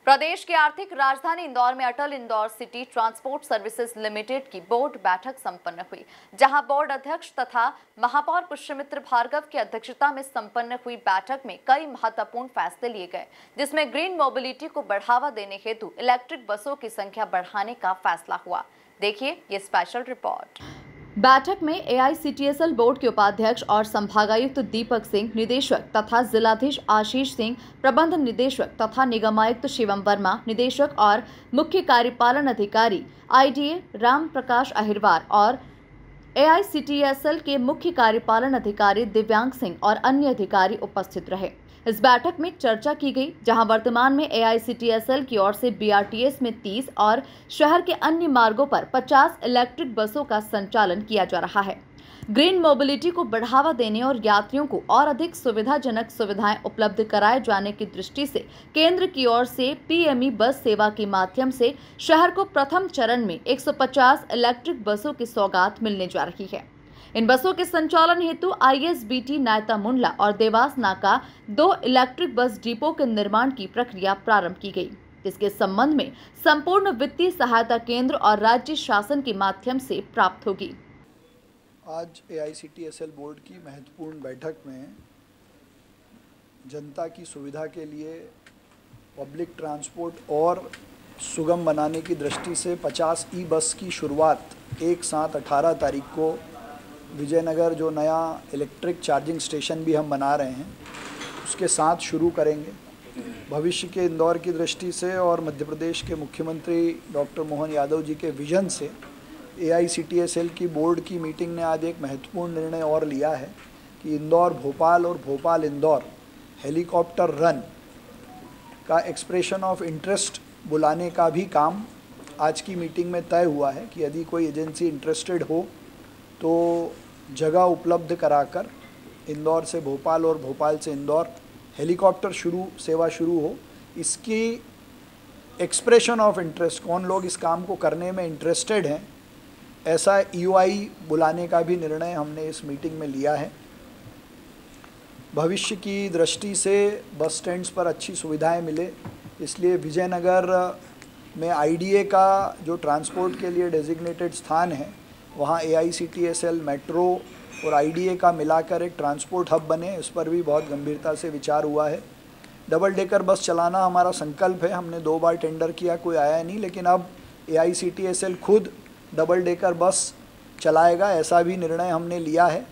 प्रदेश की आर्थिक राजधानी इंदौर में Atal Indore city transport services limited की बोर्ड बैठक संपन्न हुई, जहां बोर्ड अध्यक्ष तथा महापौर पुष्यमित्र भार्गव की अध्यक्षता में संपन्न हुई बैठक में कई महत्वपूर्ण फैसले लिए गए, जिसमें ग्रीन मोबिलिटी को बढ़ावा देने हेतु इलेक्ट्रिक बसों की संख्या बढ़ाने का फैसला हुआ। देखिए ये स्पेशल रिपोर्ट। बैठक में एआईसीटीएसएल बोर्ड के उपाध्यक्ष और संभागायुक्त दीपक सिंह, निदेशक तथा जिलाधीश आशीष सिंह, प्रबंध निदेशक तथा निगमायुक्त शिवम वर्मा, निदेशक और मुख्य कार्यपालन अधिकारी आईडीए राम प्रकाश अहिरवार और एआईसीटीएसएल के मुख्य कार्यपालन अधिकारी दिव्यांग सिंह और अन्य अधिकारी उपस्थित रहे। इस बैठक में चर्चा की गई, जहां वर्तमान में एआईसीटीएसएल की ओर से बीआरटीएस में 30 और शहर के अन्य मार्गों पर 50 इलेक्ट्रिक बसों का संचालन किया जा रहा है। ग्रीन मोबिलिटी को बढ़ावा देने और यात्रियों को और अधिक सुविधाजनक सुविधाएं उपलब्ध कराए जाने की दृष्टि से केंद्र की ओर से पीएमई बस सेवा के माध्यम से शहर को प्रथम चरण में 150 इलेक्ट्रिक बसों की सौगात मिलने जा रही है। इन बसों के संचालन हेतु आईएसबीटी नायता मुंडला और देवास नाका 2 इलेक्ट्रिक बस डिपो के निर्माण की प्रक्रिया प्रारंभ की गई, जिसके संबंध में संपूर्ण वित्तीय सहायता केंद्र और राज्य शासन के माध्यम से प्राप्त होगी। आज एआईसीटीएसएल बोर्ड की महत्वपूर्ण बैठक में जनता की सुविधा के लिए पब्लिक ट्रांसपोर्ट और सुगम बनाने की दृष्टि से 50 ई बस की शुरुआत 1/7/18 तारीख को विजयनगर जो नया इलेक्ट्रिक चार्जिंग स्टेशन भी हम बना रहे हैं उसके साथ शुरू करेंगे। भविष्य के इंदौर की दृष्टि से और मध्य प्रदेश के मुख्यमंत्री डॉक्टर मोहन यादव जी के विजन से एआईसीटीएसएल की बोर्ड की मीटिंग ने आज एक महत्वपूर्ण निर्णय और लिया है कि इंदौर भोपाल और भोपाल इंदौर हेलीकॉप्टर रन का एक्सप्रेशन ऑफ इंटरेस्ट बुलाने का भी काम आज की मीटिंग में तय हुआ है कि यदि कोई एजेंसी इंटरेस्टेड हो तो जगह उपलब्ध कराकर इंदौर से भोपाल और भोपाल से इंदौर हेलीकॉप्टर सेवा शुरू हो। इसकी एक्सप्रेशन ऑफ इंटरेस्ट, कौन लोग इस काम को करने में इंटरेस्टेड हैं, ऐसा ईओआई बुलाने का भी निर्णय हमने इस मीटिंग में लिया है। भविष्य की दृष्टि से बस स्टैंड्स पर अच्छी सुविधाएं मिले, इसलिए विजयनगर में आईडीए का जो ट्रांसपोर्ट के लिए डेजिग्नेटेड स्थान है वहाँ एआईसीटीएसएल मेट्रो और आईडीए का मिलाकर एक ट्रांसपोर्ट हब बने, इस पर भी बहुत गंभीरता से विचार हुआ है। डबल डेकर बस चलाना हमारा संकल्प है, हमने 2 बार टेंडर किया, कोई आया नहीं, लेकिन अब एआईसीटीएसएल खुद डबल डेकर बस चलाएगा, ऐसा भी निर्णय हमने लिया है।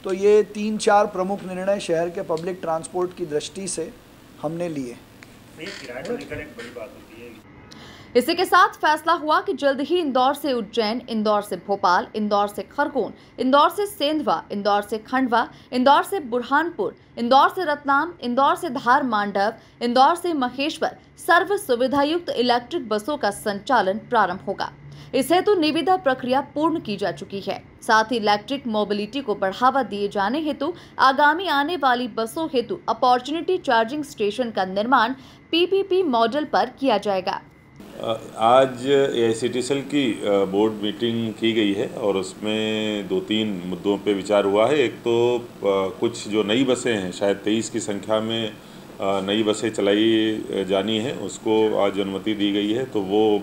तो ये 3-4 प्रमुख निर्णय शहर के पब्लिक ट्रांसपोर्ट की दृष्टि से हमने लिए। इसी के साथ फैसला हुआ कि जल्द ही इंदौर से उज्जैन, इंदौर से भोपाल, इंदौर से खरगोन, इंदौर से सेंधवा, इंदौर से खंडवा, इंदौर से बुरहानपुर, इंदौर से रतलाम, इंदौर से धार मांडव, इंदौर से महेश्वर सर्व सुविधायुक्त इलेक्ट्रिक बसों का संचालन प्रारंभ होगा। इस हेतु निविदा प्रक्रिया पूर्ण की जा चुकी है। साथ ही इलेक्ट्रिक मोबिलिटी को बढ़ावा दिए जाने हेतु आगामी आने वाली बसों हेतु अपॉर्चुनिटी चार्जिंग स्टेशन का निर्माण पीपीपी मॉडल पर किया जाएगा। आज एआईसीटीएसएल की बोर्ड मीटिंग की गई है और उसमें 2-3 मुद्दों पे विचार हुआ है। एक तो कुछ जो नई बसें हैं, शायद 23 की संख्या में नई बसें चलाई जानी है, उसको आज अनुमति दी गई है, तो वो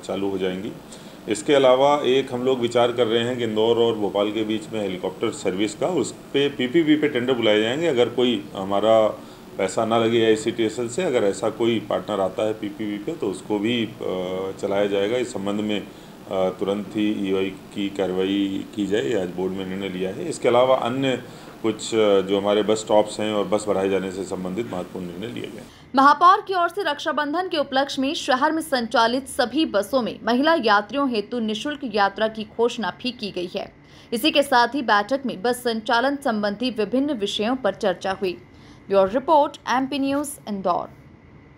चालू हो जाएंगी। इसके अलावा एक हम लोग विचार कर रहे हैं कि इंदौर और भोपाल के बीच में हेलीकॉप्टर सर्विस का, उस पर पीपीपी पे टेंडर बुलाए जाएंगे। अगर कोई हमारा पैसा ना लगे एआईसीटीएसएल से, अगर ऐसा कोई पार्टनर आता है पीपीपी पे तो उसको भी चलाया जाएगा। इस संबंध में तुरंत ही ईओआई की कार्रवाई की जाए, आज बोर्ड में निर्णय लिया है। इसके अलावा अन्य कुछ जो हमारे बस स्टॉप्स हैं और बस बढ़ाए जाने से संबंधित महत्वपूर्ण निर्णय लिए गए। महापौर की ओर से रक्षाबंधन के उपलक्ष्य में शहर में संचालित सभी बसों में महिला यात्रियों हेतु निःशुल्क यात्रा की घोषणा भी की गई है। इसी के साथ ही बैठक में बस संचालन संबंधी विभिन्न विषयों पर चर्चा हुई। Bureau report, MP news, Indore.